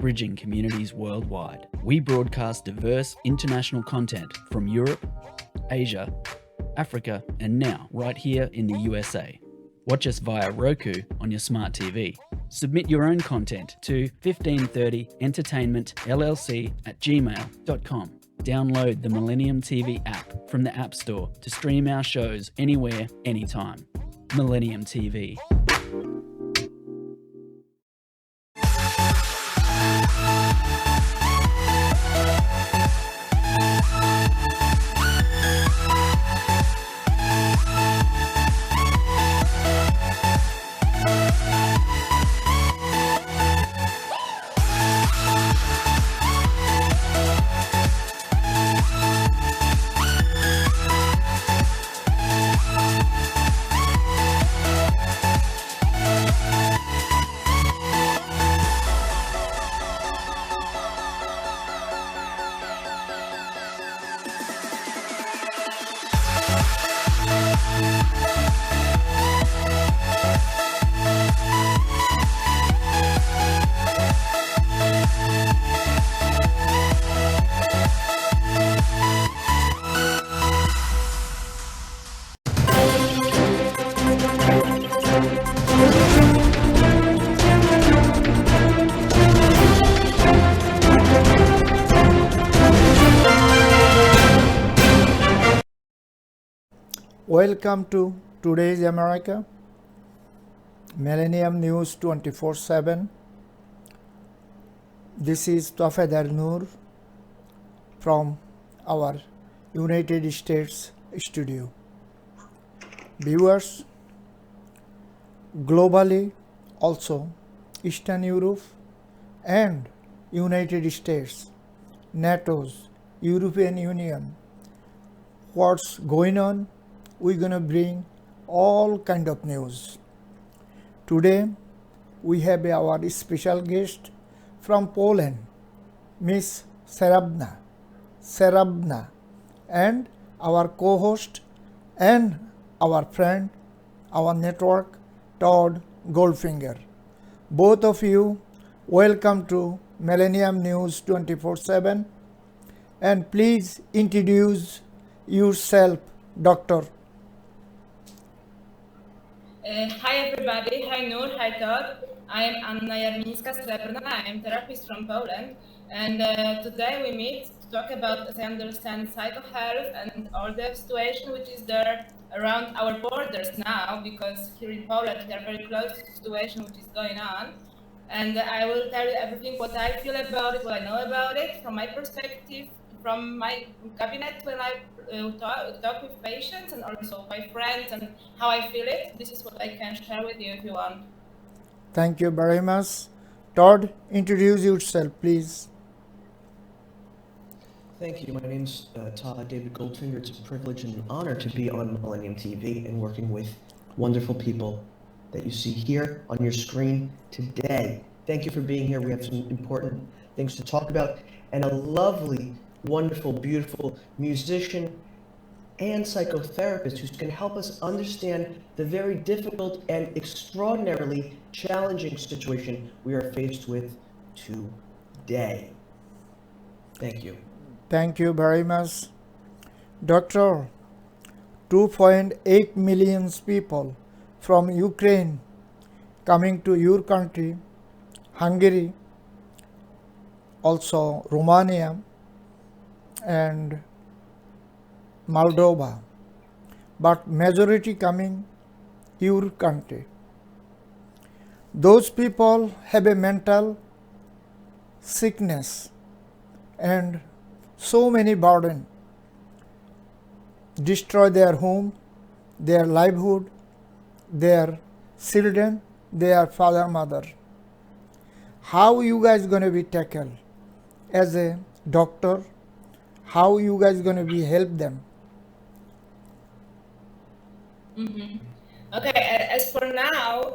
bridging communities worldwide. We broadcast diverse international content from Europe, Asia, Africa, and now right here in the USA. Watch us via Roku on your smart TV. Submit your own content to 1530entertainmentllc@gmail.com. Download the Millennium TV app from the App Store to stream our shows anywhere, anytime. Millennium TV. Welcome to Today's America, Millennium News 24/7. This is Tafed Al-Noor from our United States studio. Viewers, globally also Eastern Europe and United States, NATO's, European Union, what's going on? We're going to bring all kind of news. Today we have our special guest from Poland, Miss Srebrna, and our co-host and our friend, our network, Todd Goldfinger. Both of you, welcome to Millennium News 24/7, and please introduce yourself, Doctor. Hi everybody, hi Noor, hi Todd. I am Anna Jarmińska-Srebrna, I am therapist from Poland, and today we meet to talk about, as I understand, psychohealth and all the situation which is there around our borders now, because here in Poland we are very close to the situation which is going on. And I will tell you everything what I feel about it, what I know about it, from my perspective, from my cabinet when I talk with patients and also my friends and how I feel it. This is what I can share with you if you want. Thank you very much. Todd, introduce yourself, please. Thank you. My name's Todd David Goldfinger. It's a privilege and an honor to be on Millennium TV and working with wonderful people that you see here on your screen today. Thank you for being here. We have some important things to talk about, and a lovely, wonderful, beautiful musician and psychotherapist who's going to help us understand the very difficult and extraordinarily challenging situation we are faced with today. Thank you. Thank you very much. Doctor, 2.8 million people from Ukraine coming to your country, Hungary, also Romania and Moldova, but majority coming your country. Those people have a mental sickness and so many burden, destroy their home, their livelihood, their children, their father, mother. How you guys going to be tackled as a doctor? How you guys going to be help them? Okay, as for now,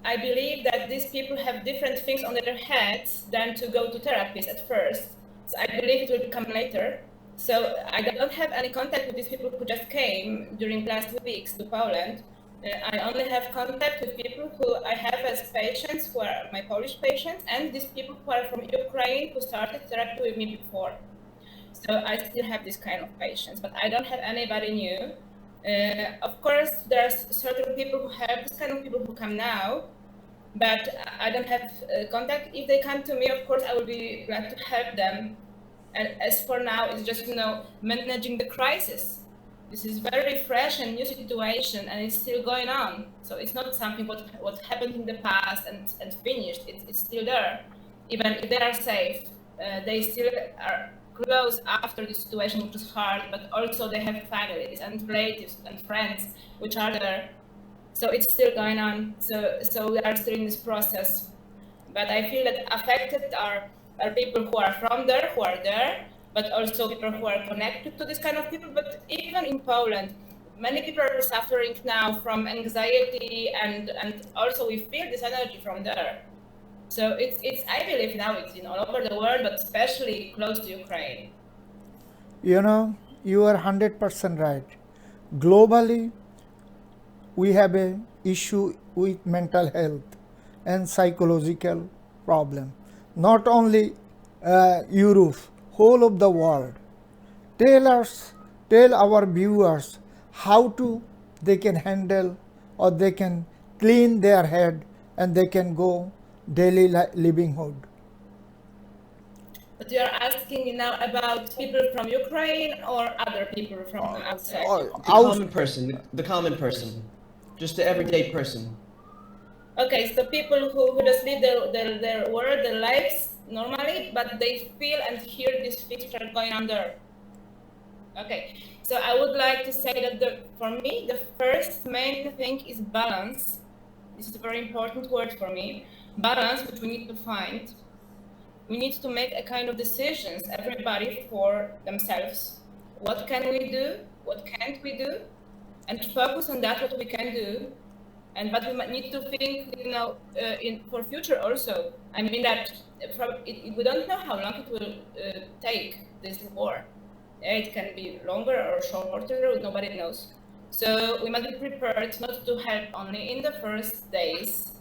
I believe that these people have different things on their heads than to go to therapists at first. So I believe it will come later. So I don't have any contact with these people who just came during last weeks to Poland. I only have contact with people who I have as patients, who are my Polish patients, and these people who are from Ukraine who started therapy with me before. So I still have this kind of patients, but I don't have anybody new. Of course, there's certain people who have this kind of people who come now, but I don't have contact. If they come to me, of course, I will be glad to help them. And as for now, it's just, managing the crisis. This is very fresh and new situation, and it's still going on. So it's not something what happened in the past and finished. It's still there. Even if they are safe, they still are close after the situation, which is hard, but also they have families and relatives and friends which are there. So it's still going on. So we are still in this process. But I feel that affected are people who are from there, who are there, but also people who are connected to this kind of people. But even in Poland, many people are suffering now from anxiety, and also we feel this energy from there. So it's I believe now it's all over the world, but especially close to Ukraine. You are 100% right. Globally, we have a issue with mental health and psychological problem. Not only Europe, whole of the world. Tell our viewers how they can handle, or they can clean their head, and they can go daily livelihood. But you are asking now about people from Ukraine or other people from outside? The common person, just the everyday person. Okay, so people who just live their world, their lives normally, but they feel and hear these things which are going on there. Okay, so I would like to say that for me, the first main thing is balance. This is a very important word for me. Balance, which we need to find. We need to make a kind of decisions, everybody for themselves. What can we do? What can't we do? And to focus on that, what we can do. And but we might need to think, for future also. I mean that we don't know how long it will take, this war. It can be longer or shorter, nobody knows. So we must be prepared not to help only in the first days,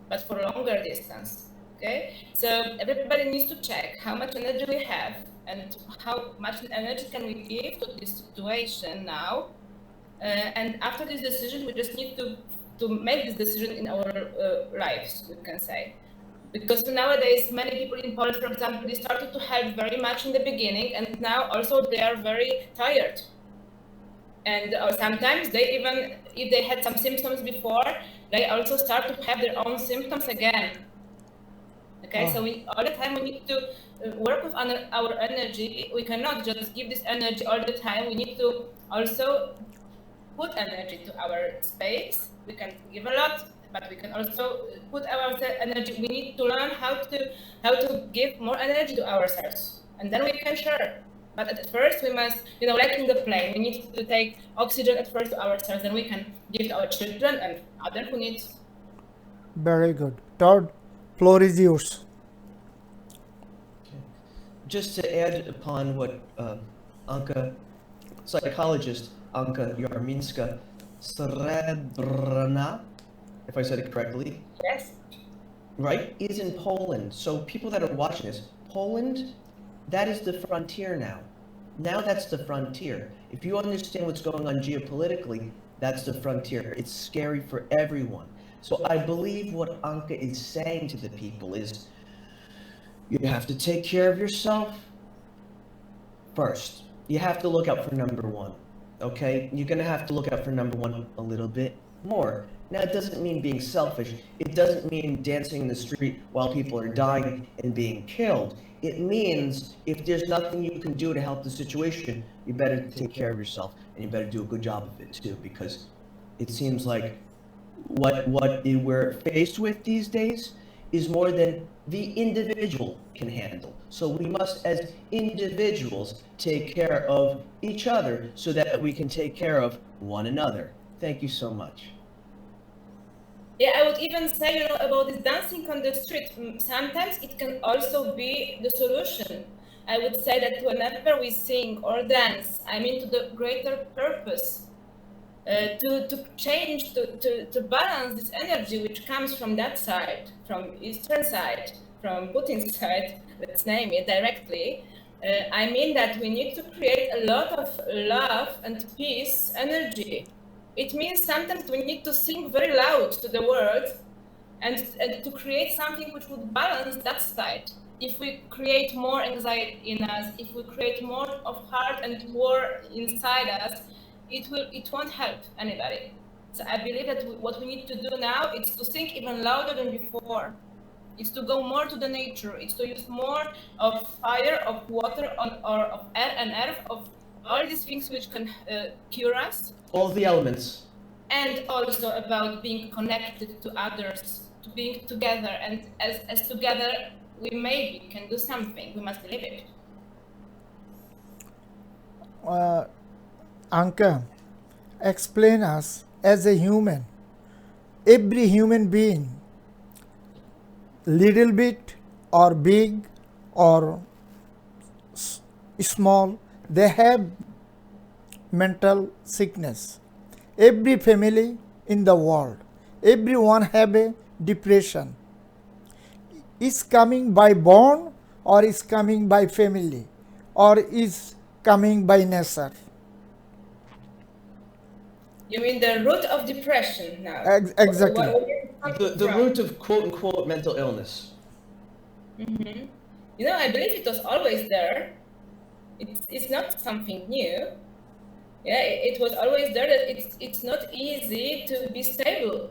but for longer distance. Okay, so everybody needs to check how much energy we have and how much energy can we give to this situation now. And after this decision, we just need to make this decision in our lives, we can say. Because nowadays, many people in Poland, for example, they started to help very much in the beginning, and now also they are very tired. And sometimes they even, if they had some symptoms before, they also start to have their own symptoms again. Okay, so all the time we need to work with our energy. We cannot just give this energy all the time. We need to also put energy to our space. We can give a lot, but we can also put our energy. We need to learn how to give more energy to ourselves, and then we can share. But at first, we must, like in the plane, we need to take oxygen at first to ourselves, then we can give to our children and others who need. Very good. Todd, floor is yours. Just to add upon what psychologist Anka Jarmińska-Srebrna, if I said it correctly. Yes. Right, is in Poland. So people that are watching this, Poland, that is the frontier now. Now that's the frontier. If you understand what's going on geopolitically, that's the frontier. It's scary for everyone. So I believe what Anka is saying to the people is, you have to take care of yourself first. You have to look out for number one, okay? You're gonna have to look out for number one a little bit more. Now, it doesn't mean being selfish. It doesn't mean dancing in the street while people are dying and being killed. It means if there's nothing you can do to help the situation, you better take care of yourself, and you better do a good job of it too, because it seems like what we're faced with these days is more than the individual can handle. So we must, as individuals, take care of each other so that we can take care of one another. Thank you so much. Yeah, I would even say, about this dancing on the street, sometimes it can also be the solution. I would say that whenever we sing or dance, I mean to the greater purpose. to change, to balance this energy which comes from that side, from Eastern side, from Putin's side, let's name it directly. I mean that we need to create a lot of love and peace energy. It means sometimes we need to sing very loud to the world and to create something which would balance that side. If we create more anxiety in us, if we create more of heart and war inside us, it won't help anybody. So I believe that what we need to do now is to think even louder than before. It's to go more to the nature. It's to use more of fire, of water, or of air and earth, of all these things which can cure us. All the elements. And also about being connected to others, to being together. And as together, we maybe can do something. We must believe it. Anka, explain us as a human. Every human being, little bit or big or small, they have mental sickness. Every family in the world, everyone have a depression. Is coming by born or is coming by family or is coming by nature? You mean the root of depression now? Exactly. The root of quote-unquote mental illness. Mm-hmm. You know, I believe it was always there. It's not something new. Yeah, it was always there that it's not easy to be stable.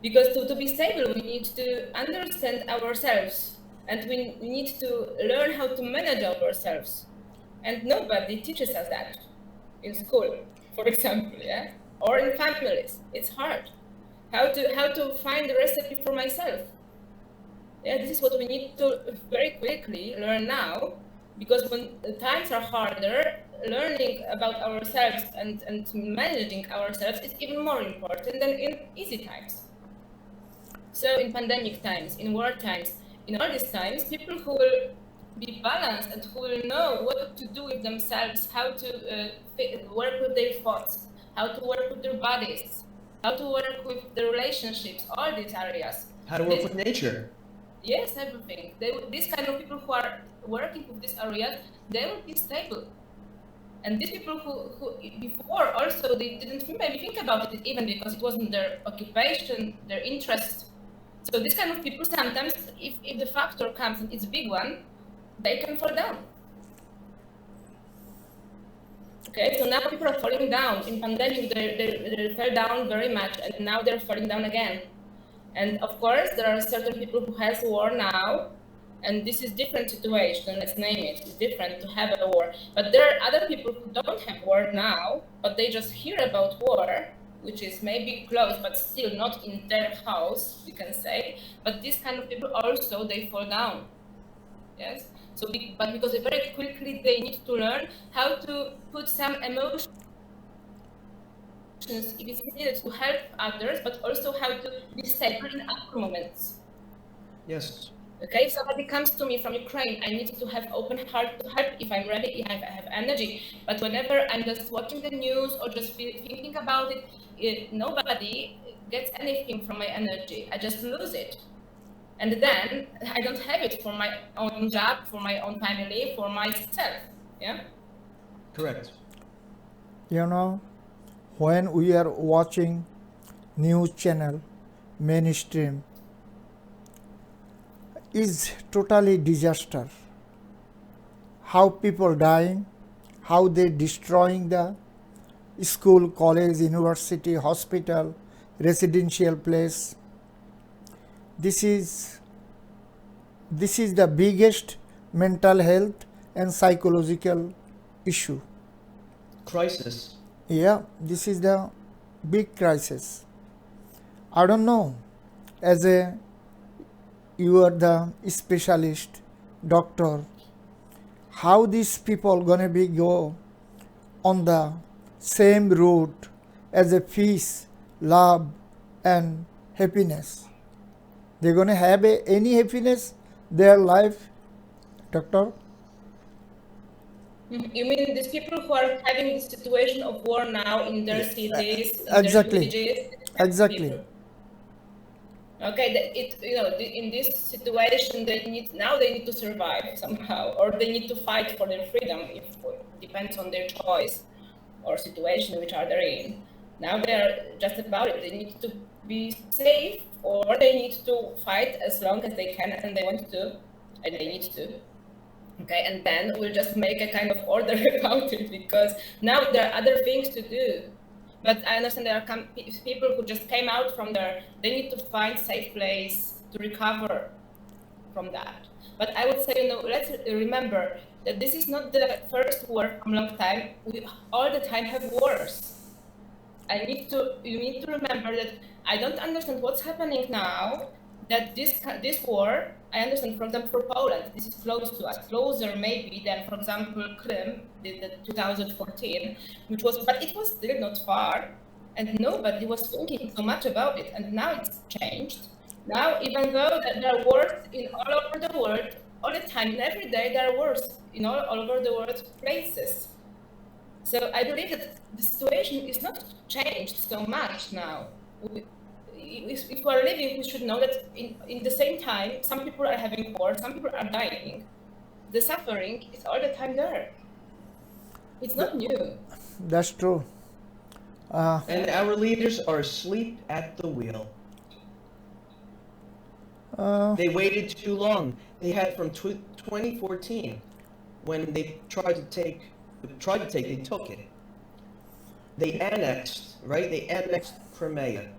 Because to be stable, we need to understand ourselves and we need to learn how to manage ourselves. And nobody teaches us that in school, for example, yeah? Or in families. It's hard. How to find the recipe for myself. Yeah, this is what we need to very quickly learn now, because when the times are harder, learning about ourselves and managing ourselves is even more important than in easy times. So in pandemic times, in war times, in all these times, people who will be balanced and who will know what to do with themselves, how to work with their thoughts, how to work with their bodies, how to work with the relationships, all these areas. How to work with nature. Yes, everything. These kind of people who are working with these areas, they will be stable. And these people who before also they didn't maybe think about it even because it wasn't their occupation, their interest. So these kind of people sometimes, if the factor comes and it's a big one, they can fall down. Okay, so now people are falling down. In pandemic, they fell down very much, and now they're falling down again. And of course, there are certain people who has war now, and this is different situation. Let's name it. It's different to have a war. But there are other people who don't have war now, but they just hear about war, which is maybe close, but still not in their house, we can say. But these kind of people also, they fall down. Yes. So, but because very quickly they need to learn how to put some emotions if it's needed to help others, but also how to be stable in other moments. Yes. Okay, if somebody comes to me from Ukraine, I need to have open heart to help if I'm ready, if I have energy. But whenever I'm just watching the news or just thinking about it, nobody gets anything from my energy. I just lose it. And then I don't have it for my own job, for my own family, for myself. Yeah? Correct. You know, when we are watching news channel, mainstream, is totally disaster. How people dying, how they destroying the school, college, university, hospital, residential place. This is the biggest mental health and psychological issue. Crisis. Yeah, this is the big crisis. I don't know, as you are the specialist, doctor, how these people gonna be go on the same route as a peace, love and happiness. They're gonna have any happiness their life, doctor? You mean these people who are having the situation of war now in their cities, in Exactly. their villages? Exactly. People. Okay, in this situation, they need to survive somehow, or they need to fight for their freedom. If depends on their choice or situation which are they in. Now they are just about it. They need to be safe, or they need to fight as long as they can, and they want to, and they need to. Okay, and then we'll just make a kind of order about it, because now there are other things to do. But I understand there are people who just came out from there. They need to find safe place to recover from that. But I would say, let's remember that this is not the first war from a long time. We all the time have wars. You need to remember that I don't understand what's happening now. That this war, I understand, for example, for Poland, this is close to us, closer maybe than, for example, Crimea, the 2014, but it was still not far, and nobody was thinking so much about it. And now it's changed. Now, even though there are wars in all over the world, all the time, and every day there are wars in all over the world places. So I believe that the situation is not changed so much now. If we are living, we should know that in the same time, some people are having war, some people are dying. The suffering is all the time there. It's not new. That's true. And our leaders are asleep at the wheel. They waited too long. They had from 2014, when they they took it. They annexed, right? They annexed Crimea.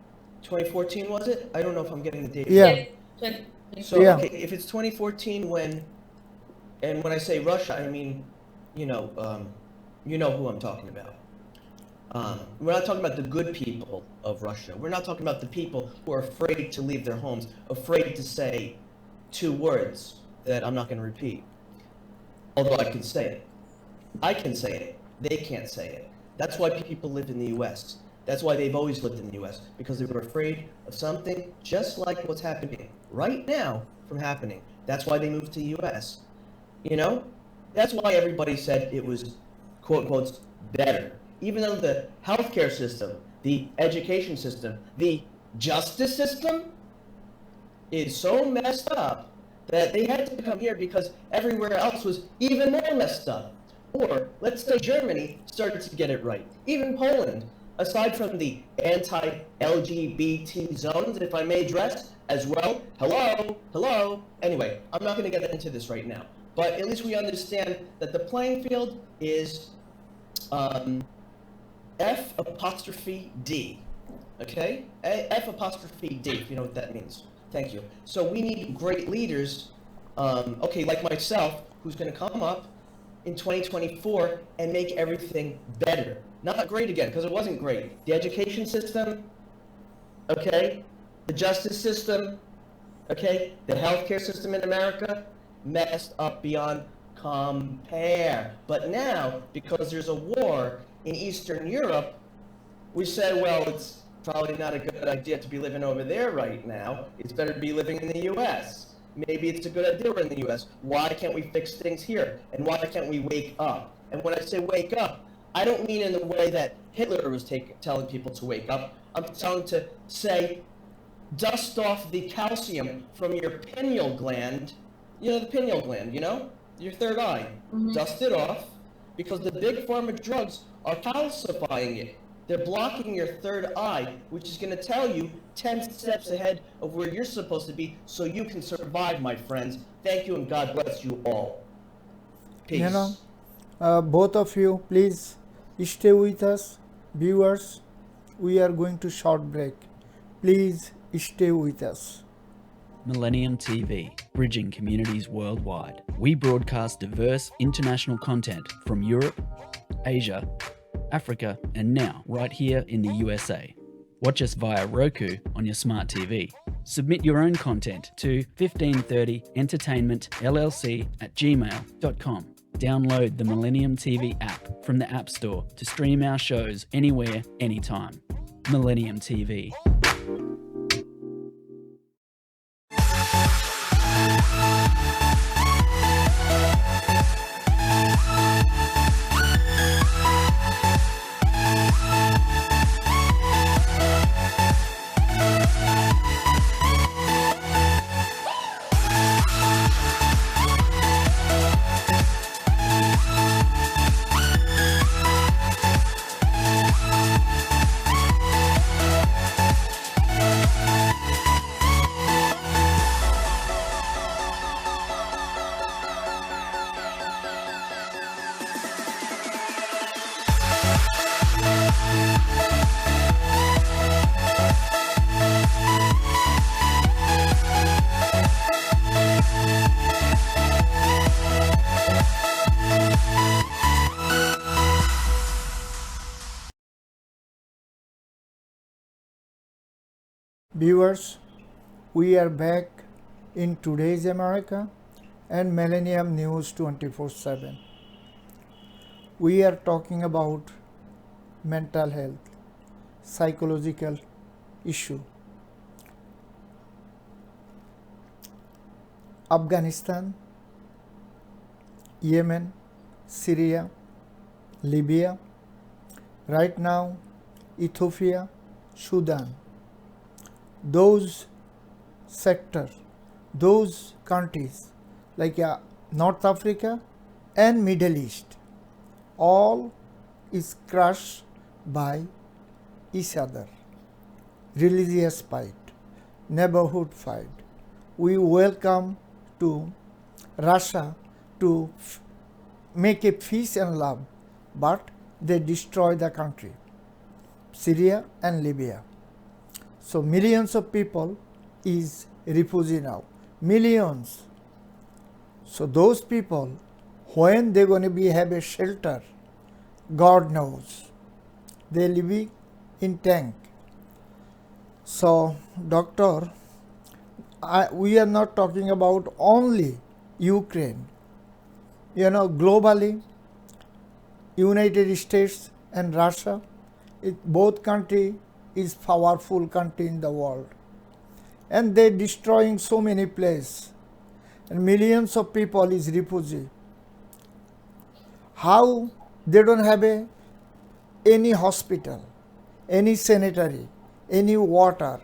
2014 was it? I don't know if I'm getting the date. Yeah. Yes. So Yeah. okay, if it's 2014 and when I say Russia, I mean, you know who I'm talking about. We're not talking about the good people of Russia. We're not talking about the people who are afraid to leave their homes, afraid to say two words that I'm not going to repeat. Although I can say it. I can say it. They can't say it. That's why people live in the U.S. That's why they've always lived in the U.S. Because they were afraid of something just like what's happening right now from happening. That's why they moved to the U.S. You know? That's why everybody said it was, quote unquote, better. Even though the healthcare system, the education system, the justice system is so messed up that they had to come here because everywhere else was even more messed up. Or, let's say Germany started to get it right. Even Poland, aside from the anti-LGBT zones, if I may address as well. Hello. Anyway, I'm not going to get into this right now. But at least we understand that the playing field is F''D. Okay? F''D, if you know what that means. Thank you. So we need great leaders, like myself, who's going to come up in 2024 and make everything better. Not great again, because it wasn't great. The education system, okay? The justice system, okay? The healthcare system in America, messed up beyond compare. But now, because there's a war in Eastern Europe, we say, well, it's probably not a good idea to be living over there right now. It's better to be living in the U.S. Maybe it's a good idea we're in the U.S. Why can't we fix things here? And why can't we wake up? And when I say wake up, I don't mean in the way that Hitler was telling people to wake up. I'm telling to say, dust off the calcium from your pineal gland. You know the pineal gland, your third eye. Mm-hmm. Dust it off, because the big pharma drugs are calcifying it. They're blocking your third eye, which is going to tell you 10 steps ahead of where you're supposed to be, so you can survive, my friends. Thank you, and God bless you all. Peace. Both of you, please stay with us. Viewers, we are going to short break. Please stay with us. Millennium TV, bridging communities worldwide. We broadcast diverse international content from Europe, Asia, Africa, and now right here in the USA. Watch us via Roku on your smart TV. Submit your own content to 1530entertainmentllc@gmail.com. Download the Millennium TV app from the App Store to stream our shows anywhere, anytime. Millennium TV. viewers, we are back in today's America and Millennium News 24/7. We are talking about mental health, psychological issue. Afghanistan, Yemen, Syria, Libya, right now Ethiopia, Sudan. Those sectors, those countries like North Africa and Middle East, all is crushed by each other. Religious fight, neighborhood fight. We welcome to Russia to make a peace and love, but they destroy the country, Syria and Libya. So millions of people is refugee now, millions. So those people, when they're going to be have a shelter, God knows. They living in tank. So doctor, we are not talking about only Ukraine. Globally, United States and Russia, both country is powerful country in the world, and they destroying so many places, and millions of people is refugee. How they don't have any hospital, any sanitary, any water?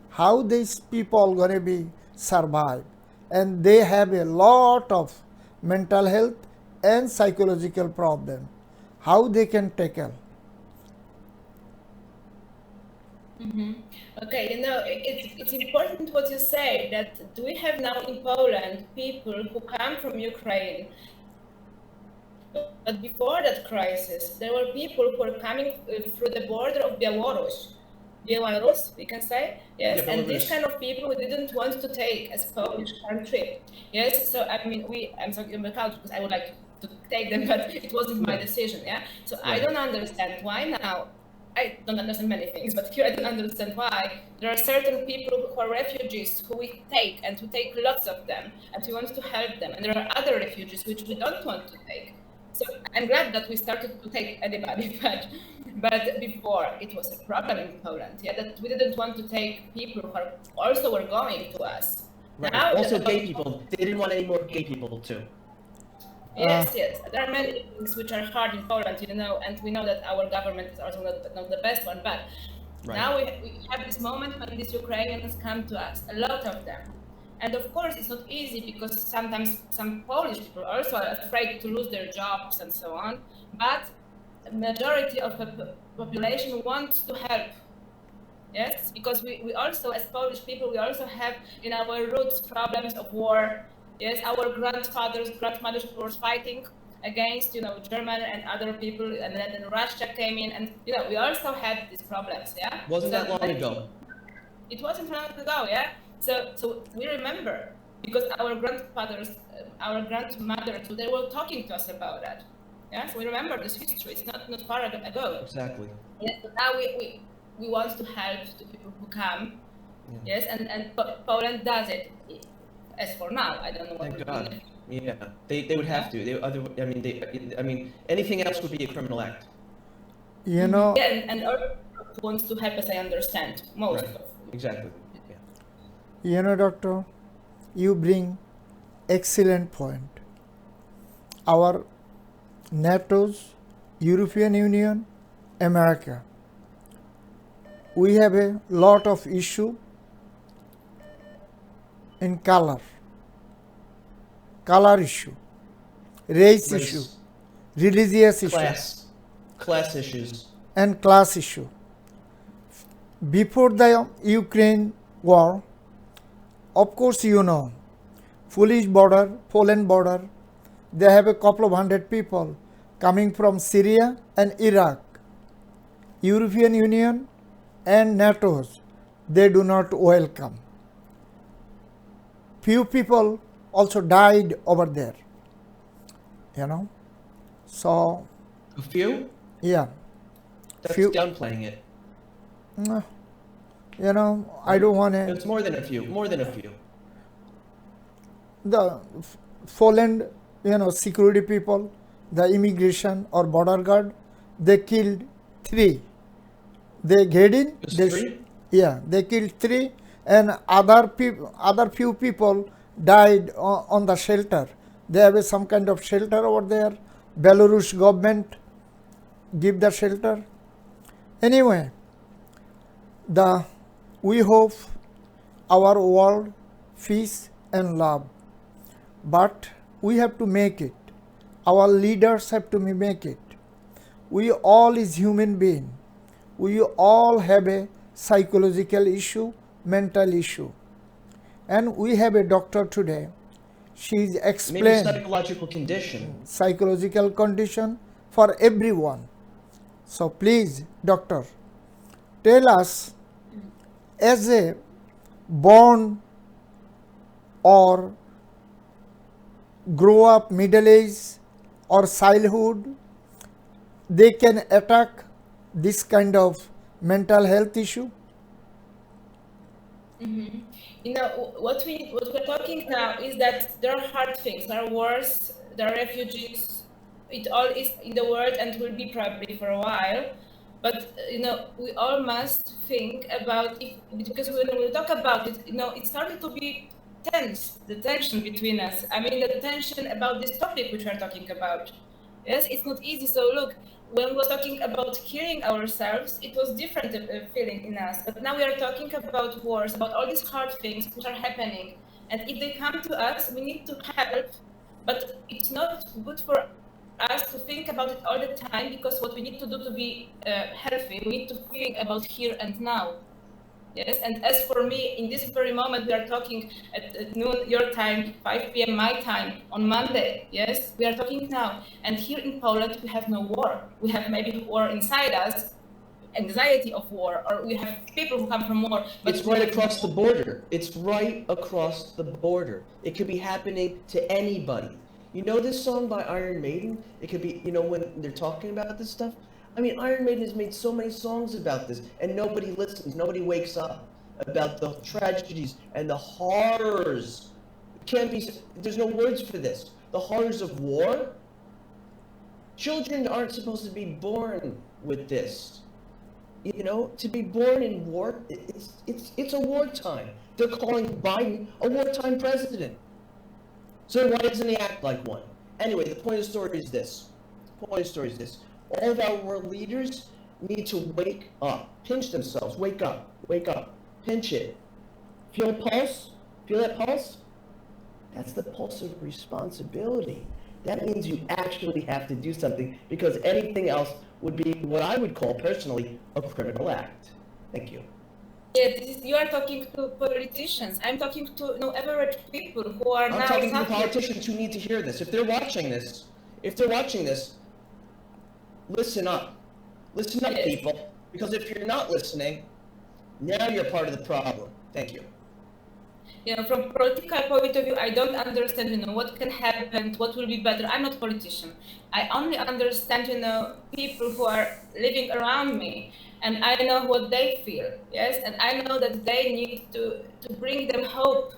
How these people gonna be survive? And they have a lot of mental health and psychological problem. How they can tackle? Okay, it's important what you say, that we have now in Poland people who come from Ukraine. But before that crisis, there were people who were coming through the border of Belarus, we can say, yes, Yeah, and this Belarus. kind of people we didn't want to take as Polish country, yes. So I mean, I'm talking about country because I would like to take them, but it wasn't my decision, yeah. So I don't understand why now. I don't understand many things, but here I don't understand why there are certain people who are refugees who we take, and we take lots of them, and we want to help them, and there are other refugees which we don't want to take. So I'm glad that we started to take anybody, but before it was a problem in Poland, yeah, that we didn't want to take people who are also were going to us. Right. Now, Also, gay people. They didn't want any more gay people too. Yes, there are many things which are hard in Poland, and we know that our government is also not the best one. But now we have this moment when these Ukrainians come to us, a lot of them. And of course, it's not easy because sometimes some Polish people also are afraid to lose their jobs and so on. But the majority of the population wants to help. Yes, because we also, as Polish people, we also have in our roots problems of war. Yes, our grandmothers were fighting against, German and other people, and then Russia came in, and we also had these problems. Yeah, Wasn't that long ago? It wasn't long ago. Yeah, so we remember because our grandfathers, our grandmothers, they were talking to us about that. Yeah, so we remember this history. It's not far ago. Exactly. Yeah, so now we want to help the people who come. Yeah. Yes, and Poland does it. As for now, I don't know what. Thank God. Yeah, they would have to. I mean, anything else would be a criminal act. Yeah, and Europe wants to help, as I understand, most of. Exactly. Yeah. Doctor, you bring excellent point. Our NATO's, European Union, America, we have a lot of issue in color issue, race issue, religious issue, class issues, and class issue. Before the Ukraine war, of course, Polish border, Poland border, they have a couple of hundred people coming from Syria and Iraq. European Union and NATO's, they do not welcome. Few people also died over there, So. A few? Yeah. That's few. downplaying it. I don't want to. It's more than a few. More than a few. The Poland, security people, the immigration or border guard, they killed 3. They get in. Just 3? They killed 3, and other few people died on the shelter. They have some kind of shelter over there. Belarus government give the shelter. Anyway, we hope our world peace and love, but we have to make it. Our leaders have to make it. We all is human being. We all have a psychological issue, mental issue, and we have a doctor today. She is Maybe explained psychological condition. psychological condition for everyone. So please, doctor, tell us, as a born or grow up middle age or childhood, they can attack this kind of mental health issue. What we're talking now is that there are hard things, there are wars, there are refugees. It all is in the world and will be probably for a while. But we all must think about it, because when we talk about it, it started to be tense, the tension between us. I mean, the tension about this topic which we're talking about. Yes, it's not easy. So look, when we're talking about killing ourselves, it was different feeling in us. But now we are talking about wars, about all these hard things which are happening. And if they come to us, we need to help. But it's not good for us to think about it all the time, because what we need to do to be healthy, we need to think about here and now. Yes, and as for me, in this very moment, we are talking at noon your time, 5 p.m. my time, on Monday. Yes, we are talking now. And here in Poland, we have no war. We have maybe war inside us, anxiety of war, or we have people who come from war. But it's right across the border. It's right across the border. It could be happening to anybody. You know this song by Iron Maiden? It could be, when they're talking about this stuff. I mean, Iron Maiden has made so many songs about this, and nobody listens, nobody wakes up about the tragedies and the horrors. There's no words for this. The horrors of war. Children aren't supposed to be born with this. To be born in war, it's a wartime. They're calling Biden a wartime president. So why doesn't he act like one? Anyway, the point of the story is this. All of our world leaders need to wake up. Pinch themselves. Wake up. Wake up. Pinch it. Feel a pulse? Feel that pulse? That's the pulse of responsibility. That means you actually have to do something, because anything else would be what I would call, personally, a criminal act. Thank you. Yes, you are talking to politicians. I'm talking to average people who are now. I'm talking to the politicians who need to hear this. If they're watching this, listen up. Listen up, people. Because if you're not listening, now you're part of the problem. Thank you. From political point of view, I don't understand, what can happen, what will be better. I'm not a politician. I only understand, people who are living around me, and I know what they feel, yes? And I know that they need to bring them hope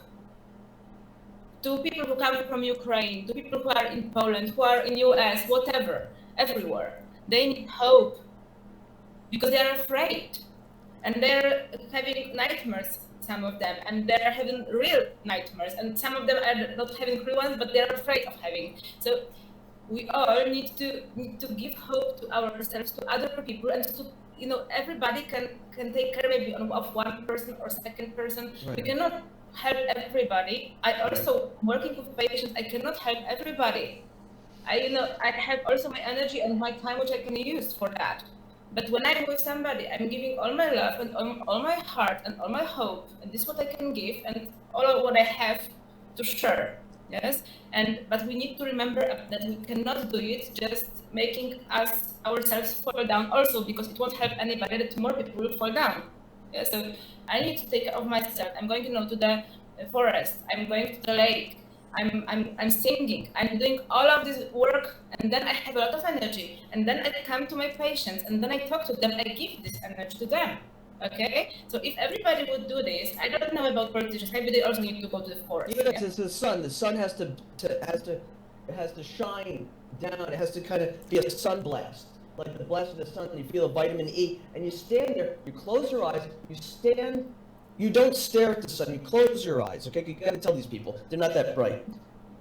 to people who come from Ukraine, to people who are in Poland, who are in US, whatever, everywhere. They need hope, because they are afraid, and they're having nightmares, some of them, and they're having real nightmares, and some of them are not having real ones, but they're afraid of having. So we all need to give hope to ourselves, to other people, and to everybody can take care maybe of one person or second person. Right. We cannot help everybody. I also working with patients. I cannot help everybody. I have also my energy and my time which I can use for that. But when I'm with somebody, I'm giving all my love and all my heart and all my hope, and this is what I can give, and all of what I have to share. Yes, but we need to remember that we cannot do it just making ourselves fall down. Also, because it won't help anybody, that more people will fall down. Yeah, so I need to take care of myself. I'm going to the forest. I'm going to the lake. I'm singing, I'm doing all of this work, and then I have a lot of energy, and then I come to my patients, and then I talk to them, I give this energy to them. Okay, so if everybody would do this, I don't know about politicians. Maybe they also need to go to the forest. Even Yeah? it's the sun. The sun has to shine down. It has to kind of be a sun blast, like the blast of the sun. You feel a vitamin E, and you stand there. You close your eyes. You stand. You don't stare at the sun. You close your eyes. Okay, you got to tell these people they're not that bright.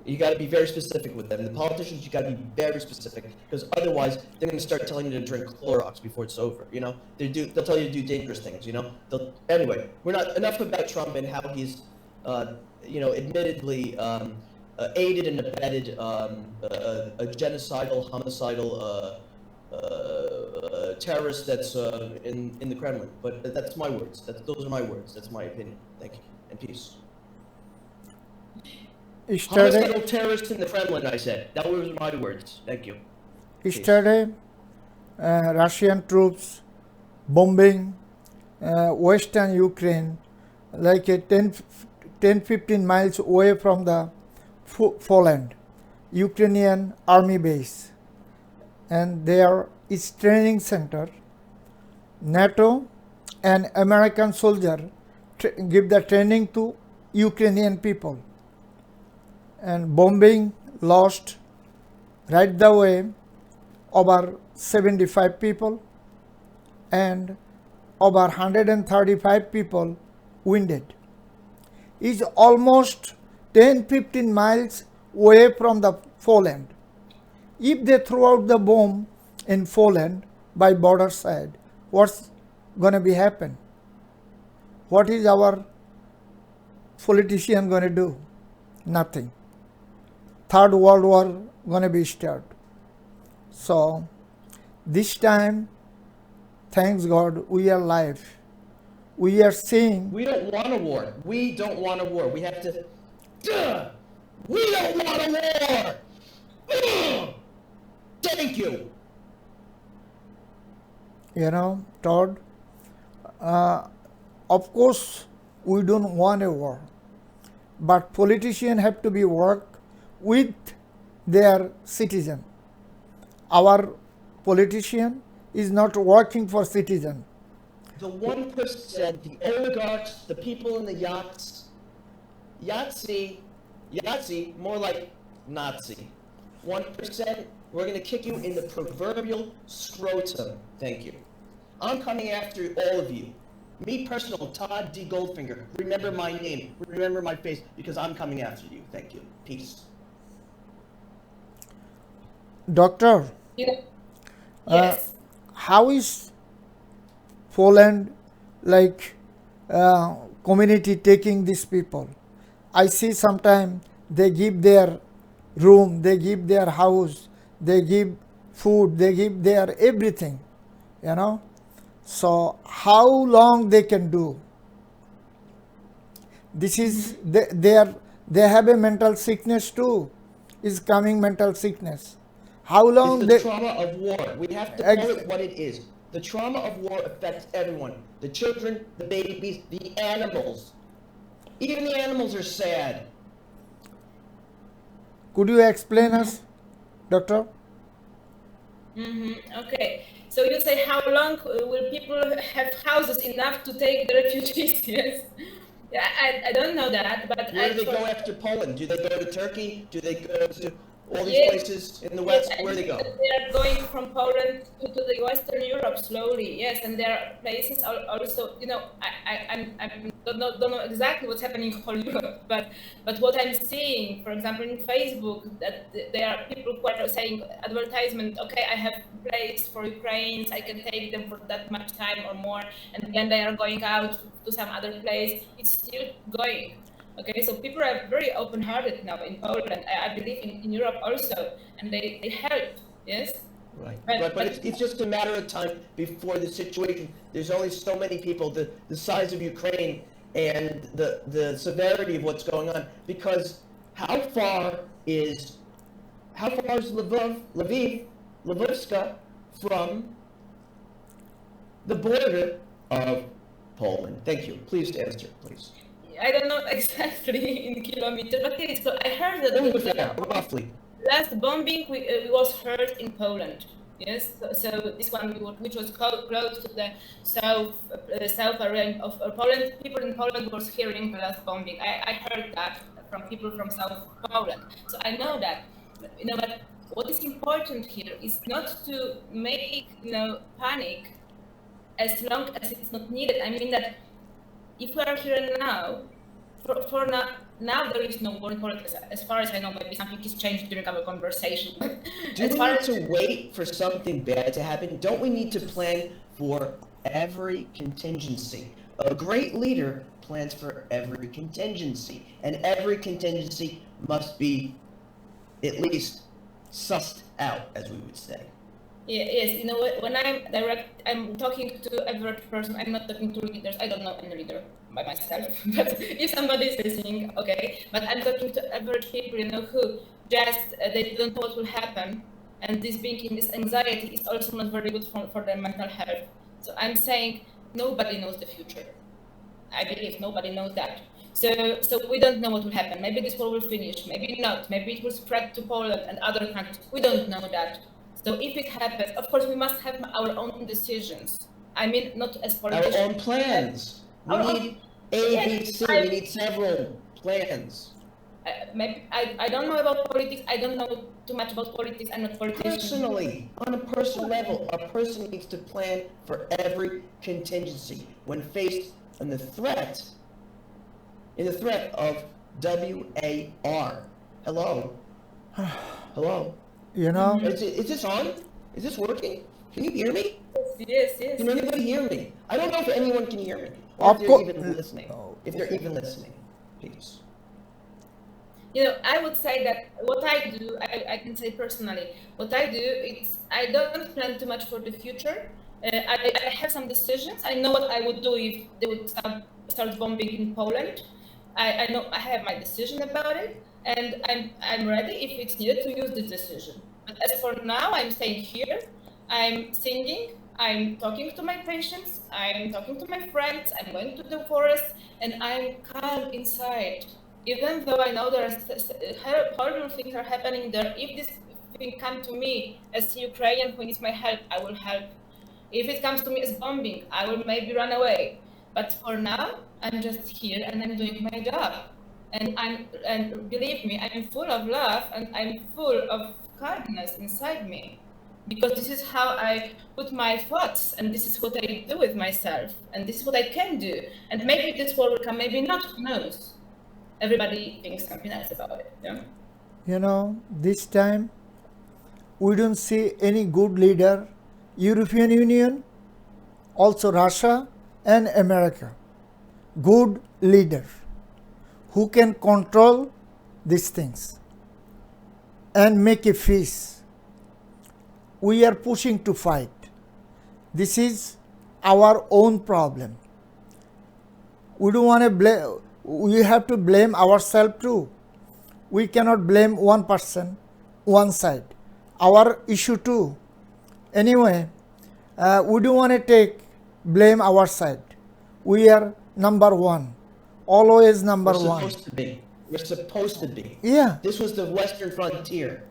You got to be very specific with them. The politicians, you got to be very specific, because otherwise they're going to start telling you to drink Clorox before it's over. You know, they'll tell you to do dangerous things. You know, anyway. We're not enough about Trump and how he's, admittedly aided and abetted a genocidal, homicidal terrorist that's in the Kremlin. But that's my words. Those are my words. That's my opinion. Thank you and peace. Yesterday, Homicidal terrorist in the Kremlin, I said. That was my words. Thank you. yesterday, Russian troops bombing western Ukraine, like a 10-15 miles away from the Poland, Ukrainian army base. And there is training center. NATO and American soldier give the training to Ukrainian people. And bombing lost right the way over 75 people and over 135 people wounded. Is almost 10-15 miles away from the Poland. If they throw out the bomb in Poland by border side, what's going to be happen? What is our politician going to do? Nothing. Third World War going to be started. So this time, thanks God, we are alive. We are seeing. We don't want a war. We don't want a war. We have to. We don't want a war. Thank you. You know, Todd, of course, we don't want a war. But politicians have to be work with their citizen. Our politician is not working for citizen. The 1%, the oligarchs, the people in the yachts, Yahtzee, more like Nazi. 1%, we're going to kick you in the proverbial scrotum. Thank you. I'm coming after all of you. Me personal, Todd D. Goldfinger. Remember my name. Remember my face, because I'm coming after you. Thank you. Peace. Doctor, Yes. how is Poland like community taking these people? I see sometimes they give their room, they give their house, they give food, they give their everything, you know. So how long they can do? This is they have a mental sickness too. Is coming mental sickness. How long It's the trauma of war. We have to call it what it is. The trauma of war affects everyone. The children, the babies, the animals. Even the animals are sad. Could you explain us, doctor? Okay. So you say how long will people have houses enough to take the refugees? Yes. Yeah, I don't know that, but Where do they go after Poland? Do they go to Turkey? Do they go to all these places in the West? Where do they go? They are going from Poland to the Western Europe slowly. Yes, and there are places also. You know, I don't know exactly what's happening in whole Europe, but what I'm seeing, for example, in Facebook, that there are people who are saying advertisement. Okay, I have place for Ukrainians. I can take them for that much time or more, and then they are going out to some other place. It's still going. Okay, so people are very open-hearted now in Poland. I believe in Europe also, and they help. Yes. Right, but it's just a matter of time before the situation. There's only so many people, the size of Ukraine and the severity of what's going on. Because how far is Lvivska from the border of Poland? Thank you. Please answer, please. I don't know exactly in kilometers, but so I heard that Roughly. last bombing was heard in Poland. Yes, so this one, which was close to the south area of Poland, people in Poland were hearing the last bombing. I heard that from people from South Poland. So I know that, but what is important here is not to make, panic as long as it's not needed. I mean that if we are here now, for now there is no war in Poland, as far as I know. Maybe something is changed during our conversation. Do we need to wait for something bad to happen? Don't we need to plan for every contingency? A great leader plans for every contingency, and every contingency must be at least sussed out, as we would say. Yeah, yes, when I'm talking to average person. I'm not talking to leaders. I don't know any leader by myself. But if somebody is listening, okay. But I'm talking to average people, who just they don't know what will happen, and this being in this anxiety is also not very good for their mental health. So I'm saying nobody knows the future. I believe nobody knows that. So we don't know what will happen. Maybe this war will finish. Maybe not. Maybe it will spread to Poland and other countries. We don't know that. So if it happens, of course, we must have our own decisions. I mean, not as politicians. Our own plans. We need A, B, C. We need several plans. Maybe I don't know about politics. I don't know too much about politics. I'm not a politician. Personally, on a personal level, a person needs to plan for every contingency when faced in the threat of WAR. Hello? Hello? Is this on? Is this working? Can you hear me? Yes. Can anybody hear me? I don't know if anyone can hear me. Or Of if course. they're even listening. If they're even listening. Please. I would say that what I do, I can say personally, what I do is I don't plan too much for the future. I have some decisions. I know what I would do if they would start bombing in Poland. I know I have my decision about it, and I'm ready if it's needed to use this decision. But as for now, I'm staying here. I'm singing. I'm talking to my patients. I'm talking to my friends. I'm going to the forest, and I'm calm inside. Even though I know there are horrible things are happening there, if this thing comes to me as a Ukrainian who needs my help, I will help. If it comes to me as bombing, I will maybe run away. But for now, I'm just here and I'm doing my job. And believe me, I'm full of love and I'm full of kindness inside me. Because this is how I put my thoughts, and this is what I do with myself, and this is what I can do. And maybe this will come, maybe not, who knows? Everybody thinks something else about it. Yeah? This time we don't see any good leader. European Union, also Russia and America. Good leader who can control these things and make a peace. We are pushing to fight. This is our own problem. We don't want to blame. We have to blame ourselves too. We cannot blame one person, one side. Our issue too. Anyway, we don't want to blame our side. We are number one, always number one. We're supposed to be. We're supposed to be. Yeah. This was the Western frontier.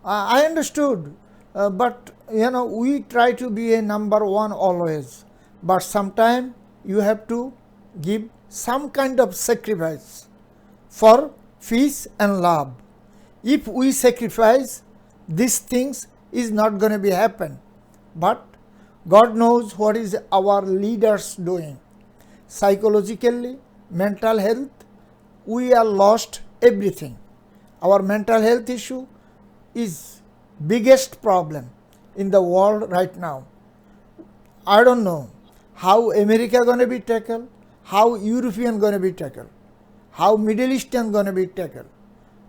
I understood, but we try to be a number one always. But sometimes you have to give some kind of sacrifice for peace and love. If we sacrifice, these things is not going to be happen. But God knows what is our leaders doing. Psychologically, mental health, we are lost everything. Our mental health issue is biggest problem in the world right now. I don't know how America going to be tackled, how European going to be tackled, how Middle Eastern going to be tackled.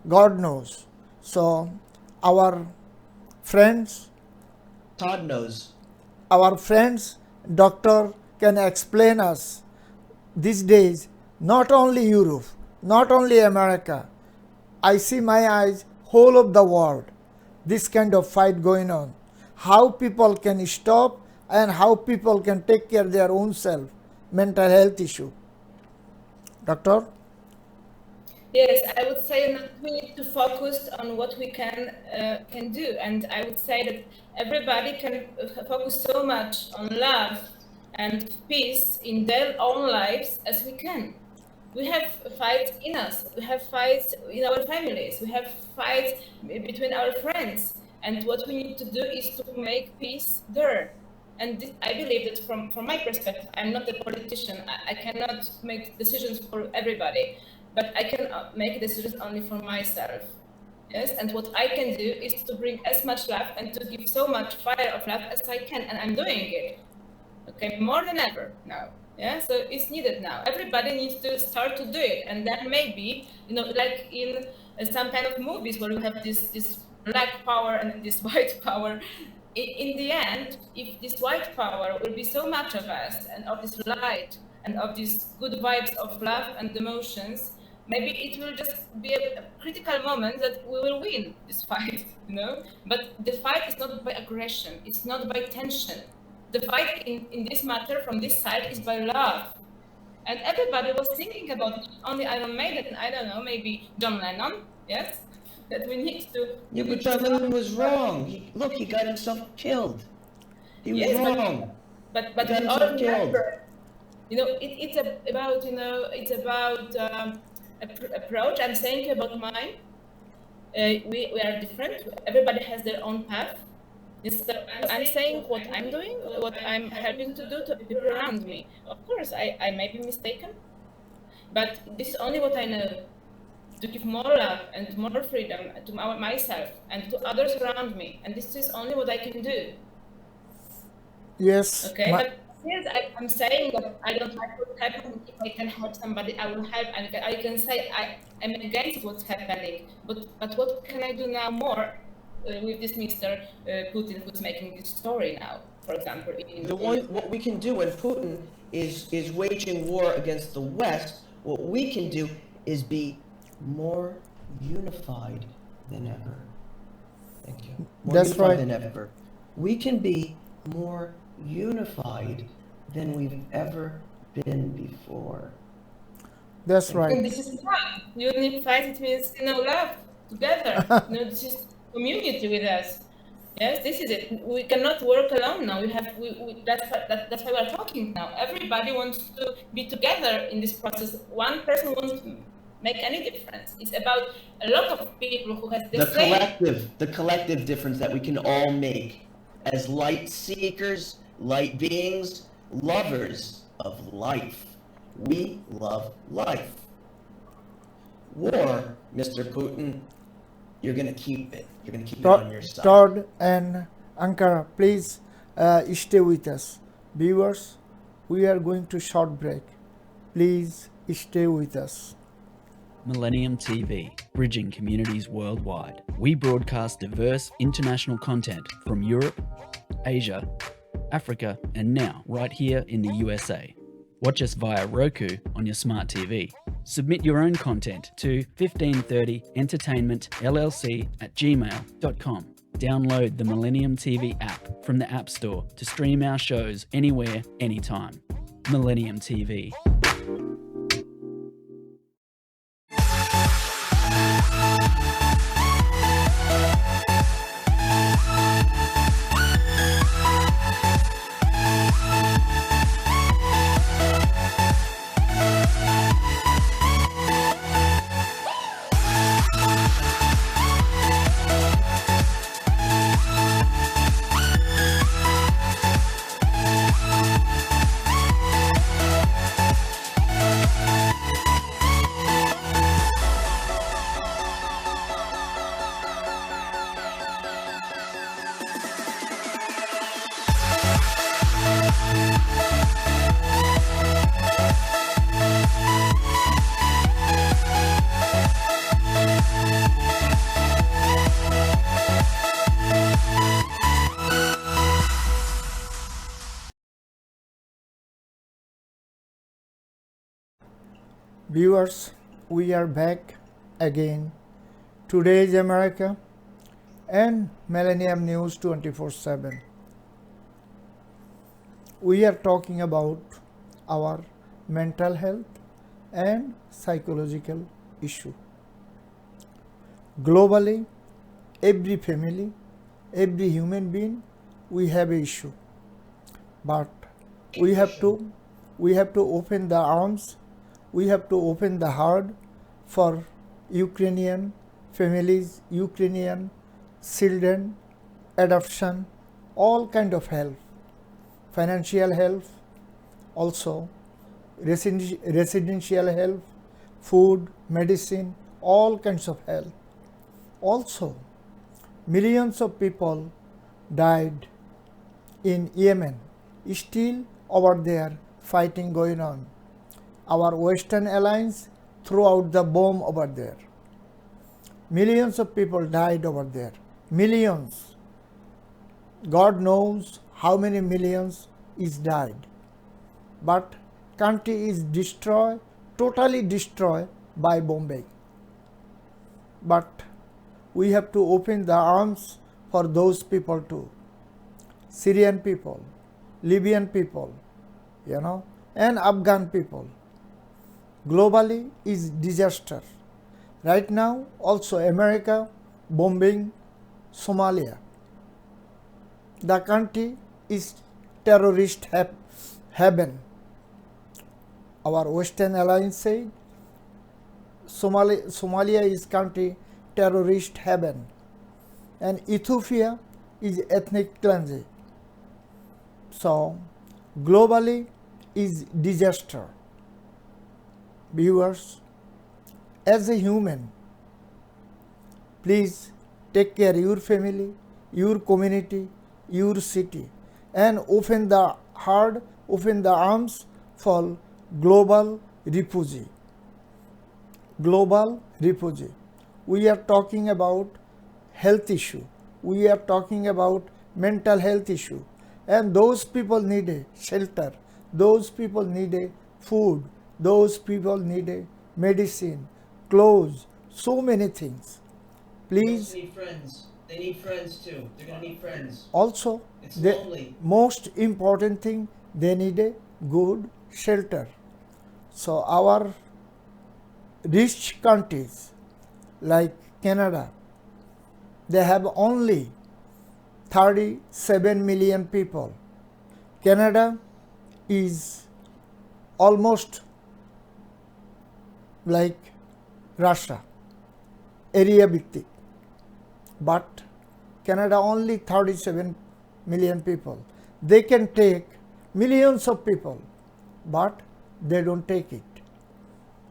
God knows. So our friends, Todd knows. Our friends, doctor can explain us these days, not only Europe, not only America. I see my eyes, whole of the world, this kind of fight going on. How people can stop and how people can take care of their own self, mental health issue. Doctor? Yes, I would say that we need to focus on what we can do, and I would say that everybody can focus so much on love and peace in their own lives as we can. We have fights in us, we have fights in our families, we have fights between our friends, and what we need to do is to make peace there. And I believe that from my perspective, I'm not a politician. I cannot make decisions for everybody, but I can make decisions only for myself. Yes, and what I can do is to bring as much love and to give so much fire of love as I can, and I'm doing it. Okay, more than ever now. Yeah, so it's needed now. Everybody needs to start to do it, and then maybe, like in some kind of movies where you have this black power and this white power. In the end, if this white power will be so much of us and of this light and of these good vibes of love and emotions, maybe it will just be a critical moment that we will win this fight. But the fight is not by aggression, it's not by tension. The fight in this matter from this side is by love. And everybody was thinking about not only Iron Maiden, I don't know, maybe John Lennon, yes? That we need to. Yeah, but John Lennon was wrong. He got himself killed. He was Yes, wrong. But He got we all himself killed. remember, it's about approach. I'm saying about mine. We are different. Everybody has their own path. Yes, so I'm saying what I'm doing, what I'm helping to do to people around me. Of course, I may be mistaken, but this is only what I know. To give more love and more freedom to myself and to others around me, and this is only what I can do. Yes. Okay, but yes, I'm saying that I don't like what's happening. If I can help somebody, I will help. And I can say I'm against what's happening. But what can I do now more with this Mr. Putin who's making this story now, for example? What we can do when Putin is waging war against the West, what we can do is be more unified than ever. Thank you. More That's unified right. than ever. We can be more unified than we've ever been before. That's And right. this is love. Unified, it means love together. This is community with us. Yes, this is it. We cannot work alone now. That's why we're talking now. Everybody wants to be together in this process. One person won't make any difference. It's about a lot of people who has the same. The collective difference that we can all make as light seekers, light beings, lovers of life. We love life. War, Mr. Putin, you're going to keep it. You're going to keep it on your side. Todd and Ankara, please stay with us. Viewers, we are going to short break. Please stay with us. Millennium TV, bridging communities worldwide. We broadcast diverse international content from Europe, Asia, Africa, and now right here in the USA. Watch us via Roku on your smart TV. Submit your own content to 1530entertainmentllc@gmail.com. Download the Millennium TV app from the App Store to stream our shows anywhere, anytime. Millennium TV. Viewers, we are back again. Today's America and Millennium News 24/7. We are talking about our mental health and psychological issue. Globally, every family, every human being, we have an issue. But we have to open the arms, we have to open the heart for Ukrainian families, Ukrainian children, adoption, all kind of help, financial help, also residential help, food, medicine, all kinds of help. Also, millions of people died in Yemen. Still over there fighting going on. Our Western alliance threw out the bomb over there. Millions of people died over there. Millions. God knows how many millions is died. But country is destroyed, totally destroyed by bombing. But we have to open the arms for those people too. Syrian people, Libyan people, and Afghan people. Globally is disaster. Right now also America bombing Somalia. The country is terrorist heaven. Our Western alliance said Somalia is country terrorist heaven, and Ethiopia is ethnic cleansing. So globally is disaster. Viewers, as a human, please take care your family, your community, your city, and open the heart, open the arms for global refugee. Global refugee. We are talking about health issue. We are talking about mental health issue. And those people need a shelter. Those people need a food. Those people need a medicine, clothes, so many things. Please. They need friends. They need friends too. They're going to need friends. Also, It's the lonely. most important thing, they need a good shelter. So our rich countries like Canada, they have only 37 million people. Canada is almost like Russia, area big, but Canada only 37 million people. They can take millions of people, but they don't take it.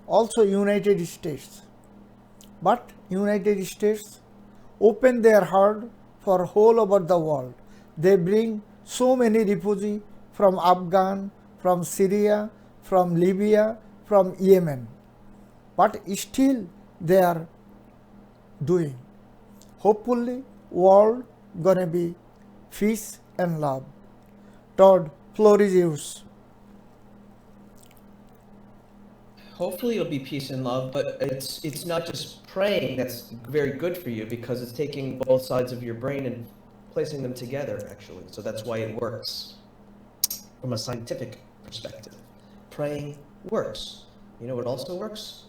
Also United States, but United States open their heart for whole over the world. They bring so many refugees from Afghan, from Syria, from Libya, from Yemen. But still they are doing. Hopefully world gonna be peace and love. Todd, floor is yours. Hopefully it'll be peace and love, but it's not just praying that's very good for you, because it's taking both sides of your brain and placing them together, actually. So that's why it works from a scientific perspective. Praying works. You know what also works?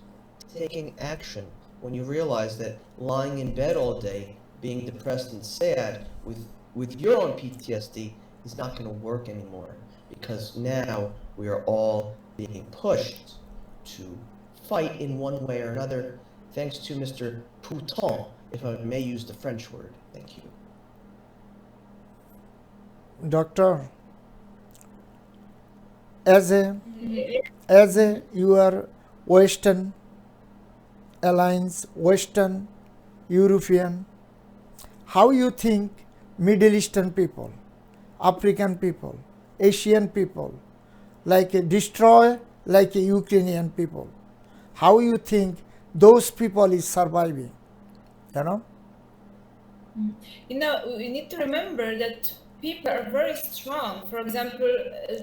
Taking action. When you realize that lying in bed all day, being depressed and sad with your own PTSD is not going to work anymore, because now we are all being pushed to fight in one way or another, thanks to Mr. Putin, if I may use the French word. Thank you. Doctor, as a your Western alliance, Western European, how you think Middle Eastern people, African people, Asian people, like destroy like Ukrainian people, how you think those people is surviving, You know, we need to remember that people are very strong. For example,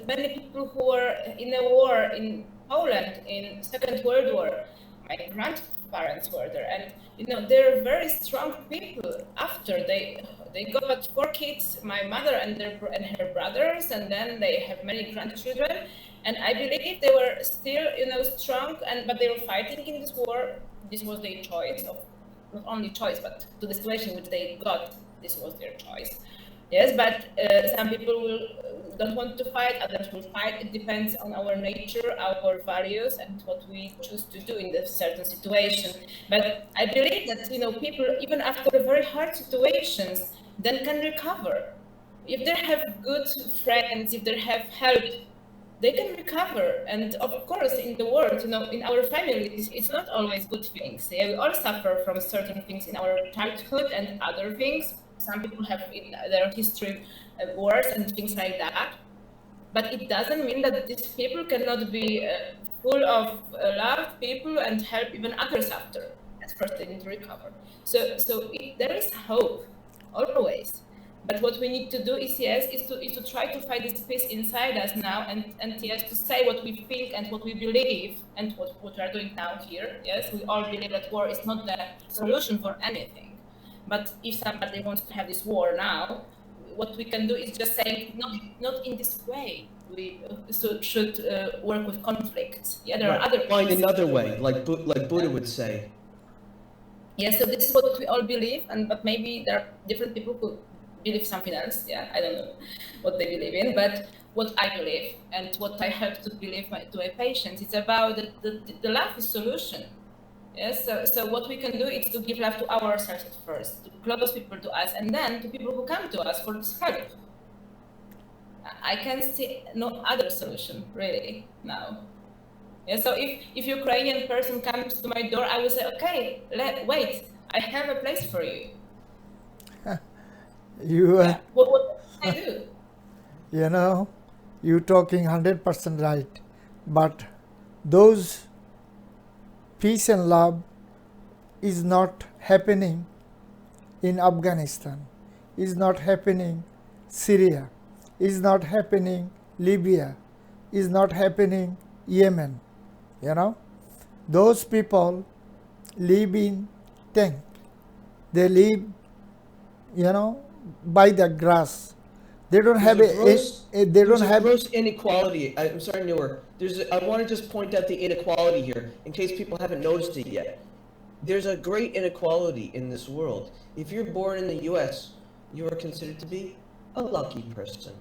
many people who were in a war in Poland in Second World War, my grandparents were there, and they're very strong people. After they got 4 kids, my mother and her brothers, and then they have many grandchildren. And I believe they were still, strong, but they were fighting in this war. This was their choice of not only choice, but to the situation which they got, this was their choice. Yes, but some people will don't want to fight, others will fight. It depends on our nature, our values, and what we choose to do in this certain situation. But I believe that people, even after very hard situations, then can recover. If they have good friends, if they have help, they can recover. And of course, in the world, in our families, it's not always good things. Yeah, we all suffer from certain things in our childhood and other things. Some people have in their history wars and things like that. But it doesn't mean that these people cannot be full of love people and help even others after. At first, they need to recover. So there is hope, always. But what we need to do is to try to find this peace inside us now, and yes, to say what we think and what we believe, and what we are doing now here. Yes, we all believe that war is not the solution for anything. But if somebody wants to have this war now, what we can do is just say not in this way. We should work with conflicts. Yeah, there are other find ways. another way, like Buddha would say. Yeah, so this is what we all believe, but maybe there are different people who believe something else. Yeah, I don't know what they believe in, but what I believe and what I help to believe to my patients, it's about the love is solution. Yes, so what we can do is to give love to ourselves at first, to close people to us, and then to people who come to us for this help. I can see no other solution really now. Yeah, so if Ukrainian person comes to my door, I will say, okay, wait, I have a place for you. What can I do? You're talking 100% right, but those peace and love is not happening in Afghanistan, is not happening Syria, is not happening Libya, is not happening Yemen. Those people live in tent. They live, by the grass. They don't have gross inequality. I'm sorry, Noor. I want to just point out the inequality here, in case people haven't noticed it yet. There's a great inequality in this world. If you're born in the U.S., you are considered to be a lucky person,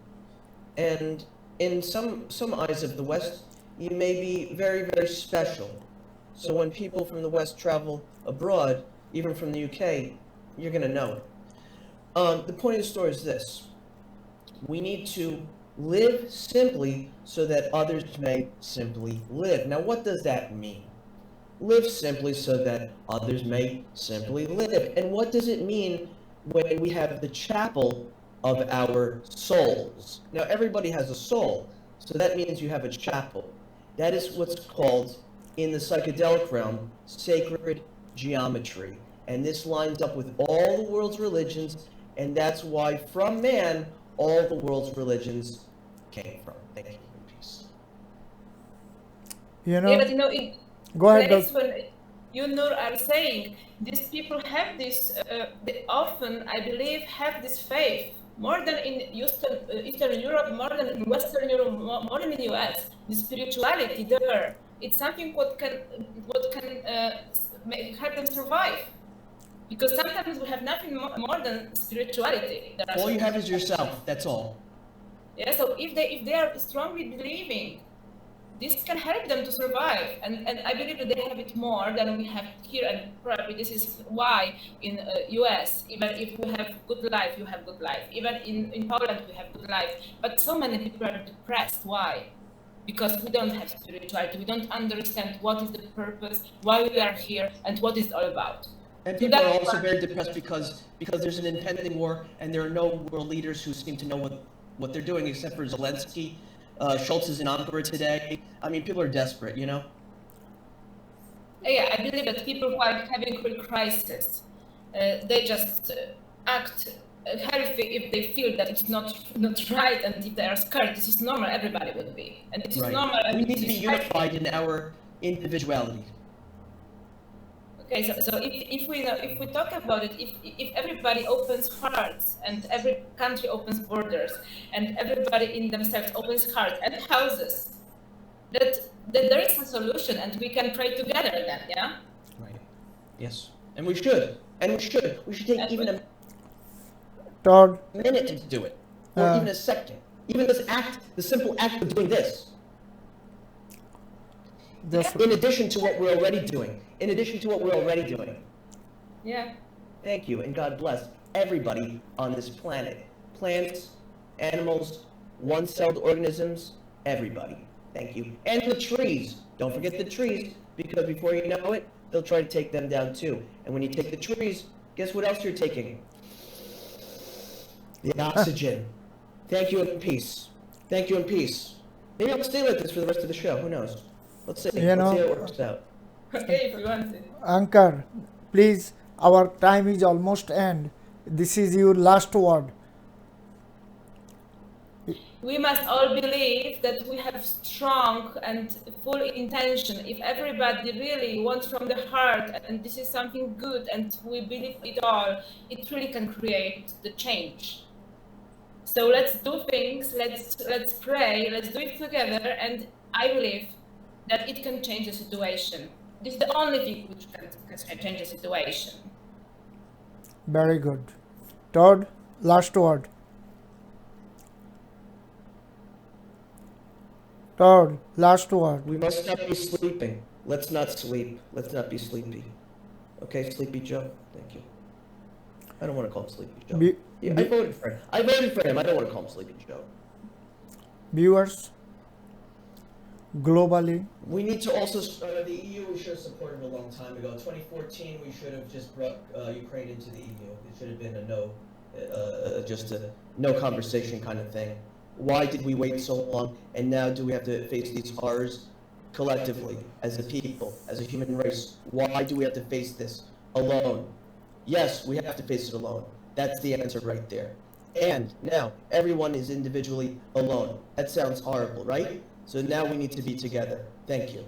and in some eyes of the West, you may be very, very special. So when people from the West travel abroad, even from the UK, you're going to know it. The point of the story is this. We need to live simply so that others may simply live. Now, what does that mean? Live simply so that others may simply live. And what does it mean when we have the chapel of our souls? Now, everybody has a soul, so that means you have a chapel. That is what's called, in the psychedelic realm, sacred geometry. And this lines up with all the world's religions, and that's why from man, all the world's religions came from. Thank you. Peace. Yeah, but go ahead. When Noor are saying these people have this, they often, I believe, have this faith more than in Eastern Europe, more than in Western Europe, more than in the US. The spirituality there, it's something what can help them survive. Because sometimes we have nothing more than spirituality. All you have is yourself. That's all. Yeah. So if they are strongly believing, this can help them to survive. And I believe that they have it more than we have here. And probably this is why in US, even if we have good life, you have good life. Even in Poland, we have good life. But so many people are depressed. Why? Because we don't have spirituality. We don't understand what is the purpose, why we are here, and what it's all about. And people are also very depressed because there's an impending war, and there are no world leaders who seem to know what they're doing, except for Zelensky. Schultz is in Ankara today. I mean, people are desperate, Yeah, I believe that people who are having real crisis, they just act healthy if they feel that it's not right, and if they are scared. This is normal. Everybody would be, and this is normal. We need to be unified in our individuality. Okay, so if we talk about it, if everybody opens hearts and every country opens borders and everybody in themselves opens hearts and houses, that there is a solution and we can pray together then, yeah? Right. Yes. And we should. We should take even a Todd, minute to do it. Or even a second. Even the simple act of doing this. just In addition to what we're already doing. Yeah. Thank you, and God bless everybody on this planet. Plants, animals, one-celled organisms, everybody. Thank you. And the trees. Don't forget the trees, because before you know it, they'll try to take them down too. And when you take the trees, guess what else you're taking? The oxygen. Thank you and peace. Thank you and peace. Maybe I'll stay like this for the rest of the show. Who knows? Let's see. You Let's know- see how it works out. Okay, if you want to. Anchor, please, our time is almost end. This is your last word. We must all believe that we have strong and full intention. If everybody really wants from the heart and this is something good and we believe it all, it really can create the change. So let's do things, let's pray, let's do it together, and I believe that it can change the situation. This is the only thing which can change the situation. Very good. Todd, last word. Todd, last word. We must not be sleeping. Let's not sleep. Let's not be sleepy. Okay, Sleepy Joe? Thank you. I don't want to call him Sleepy Joe. Be- Yeah, be- I voted for him. I don't want to call him Sleepy Joe. Viewers, globally, We need to also, the EU we should have supported a long time ago. 2014, we should have just brought Ukraine into the EU. It should have been just a no conversation kind of thing. Why did we wait so long, and now do we have to face these horrors collectively, as a people, as a human race? Why do we have to face this alone? Yes, we have to face it alone. That's the answer right there. And now, everyone is individually alone. That sounds horrible, right? So now we need to be together. Thank you.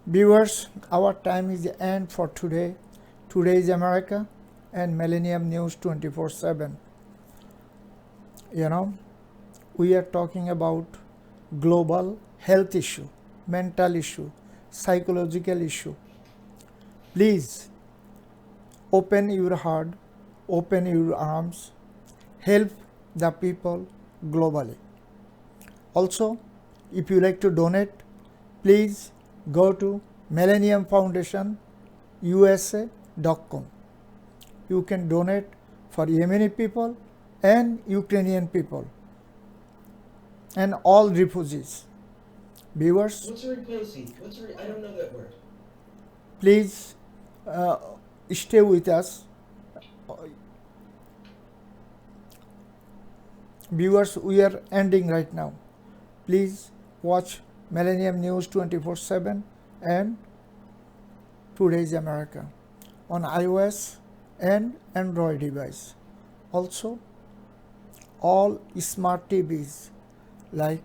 viewers, our time is the end for today. Today is America and Millennium News 24/7. You know, we are talking about global health issue, mental issue, psychological issue. Please open your heart, open your arms, help the people globally. Also, if you like to donate, please go to Millennium Foundation USA.com. You can donate for Yemeni people and Ukrainian people and all refugees. Viewers, What's a reposi? I don't know that word. please stay with us. Viewers, we are ending right now. Please watch Millennium News 24/7 and Today's America on iOS and Android device. Also, all smart TVs like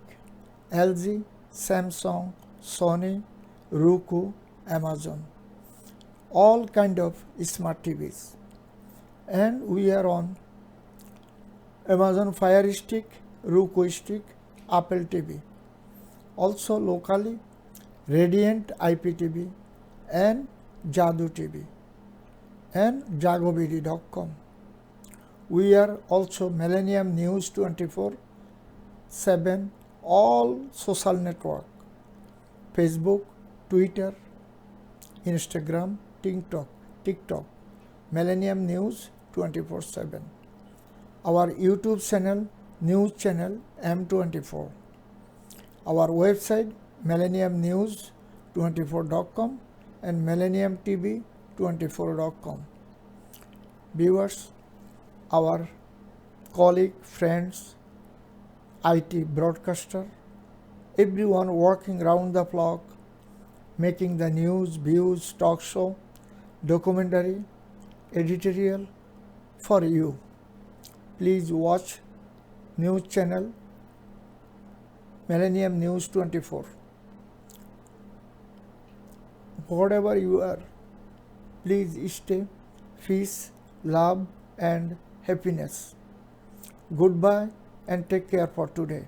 LG, Samsung, Sony, Roku, Amazon, all kind of smart TVs. And we are on Amazon Fire Stick, Roku Stick, Apple TV. Also locally, Radiant IPTV and Jadu TV and jagobidi.com. We are also Millennium News 24/7, all social network, Facebook, Twitter, Instagram, TikTok, Millennium News 24/7. Our YouTube channel, news channel M24. Our website millenniumnews24.com and millenniumtv24.com. Viewers, our colleague, friends, IT broadcaster, everyone working round the clock, making the news, views, talk show, documentary, editorial for you. Please watch news channel Millennium News 24. Whatever you are, please stay peace, love and happiness. Goodbye and take care for today.